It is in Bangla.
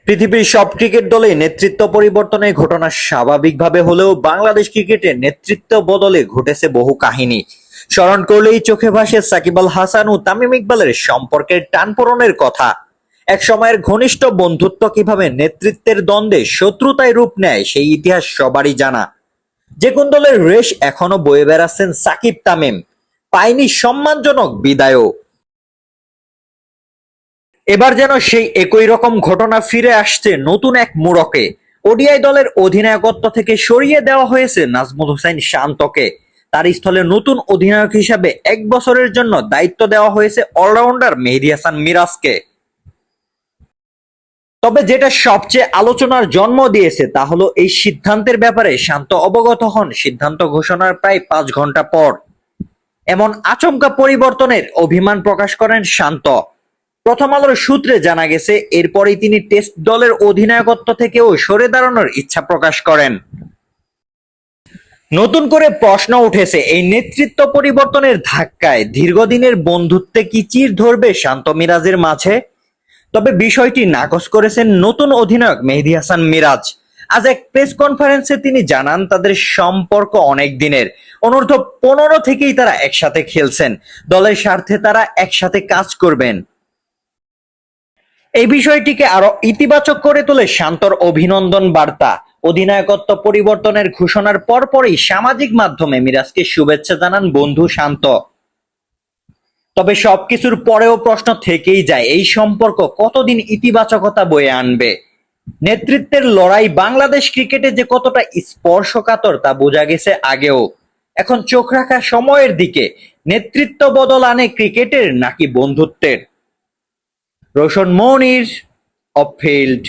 পৃথিবীর সব ক্রিকেট দলে নেতৃত্ব পরিবর্তনের ঘটনা স্বাভাবিকভাবে হলেও বাংলাদেশ ক্রিকেটে নেতৃত্ব বদলে ঘটেছে বহু কাহিনী। স্মরণ করলেই চোখে ভাসে সাকিব আল হাসান ও তামিম ইকবালের সম্পর্কের টানপোড়েনের কথা। এক সময়ের ঘনিষ্ঠ বন্ধুত্ব কিভাবে নেতৃত্বের দ্বন্দ্বে শত্রুতায় রূপ নেয় সেই ইতিহাস সবারই জানা। যে কোন দলের রেশ এখনো বয়ে বেড়াচ্ছেন সাকিব তামিম, পায়নি সম্মানজনক বিদায়ও। এবার যেন সেই একই রকম ঘটনা ফিরে আসছে নতুন এক মোড়কে। ওডিআই দলের অধিনায়কত্ব থেকে সরিয়ে দেওয়া হয়েছে নাজমুল হোসেন শান্তকে। তার স্থলে নতুন অধিনায়ক হিসাবে 1 বছরের জন্য দায়িত্ব দেওয়া হয়েছে অলরাউন্ডার মেহেদী হাসান মিরাজকে। তবে যেটা সবচেয়ে আলোচনার জন্ম দিয়েছে তা হলো এই সিদ্ধান্তের ব্যাপারে শান্ত অবগত হন সিদ্ধান্ত ঘোষণার প্রায় 5 ঘন্টা পর। এমন আচমকা পরিবর্তনের অভিমান প্রকাশ করেন শান্ত। প্রথম আলোর সূত্রে জানা গেছে এরপরেই তিনি টেস্ট দলের অধিনায়কত্ব থেকেও সরে দাঁড়ানোর ইচ্ছা প্রকাশ করেন। নতুন করে প্রশ্ন উঠেছে, এই নেতৃত্ব পরিবর্তনের ধাক্কায় দীর্ঘদিনের বন্ধুত্বে কি চির ধরবে শান্ত মিরাজের মাঝে? তবে বিষয়টি নাকচ করেছেন নতুন অধিনায়ক মেহেদী হাসান মিরাজ। আজ এক প্রেস কনফারেন্সে তিনি জানান তাদের সম্পর্ক অনেক দিনের। অনূর্ধ্ব 15 থেকেই তারা একসাথে খেলছেন, দলের স্বার্থে তারা একসাথে কাজ করবেন। এই বিষয়টিকে আরো ইতিবাচক করে তোলে শান্তর অভিনন্দন বার্তা। অধিনায়কত্ব পরিবর্তনের ঘোষণার পরপরই সামাজিক মাধ্যমে মিরাজকে শুভেচ্ছা জানান বন্ধু শান্ত। তবে সবকিছুর পরেও প্রশ্ন থেকেই যায়, এই সম্পর্ক কতদিন ইতিবাচকতা বয়ে আনবে। নেতৃত্বের লড়াই বাংলাদেশ ক্রিকেটে যে কতটা স্পর্শকাতর তা বোঝা গেছে আগেও। এখন চোখ রাখা সময়ের দিকে, নেতৃত্ব বদল আনে ক্রিকেটের নাকি বন্ধুত্বের। রোশন মনির, অফ ফিল্ড।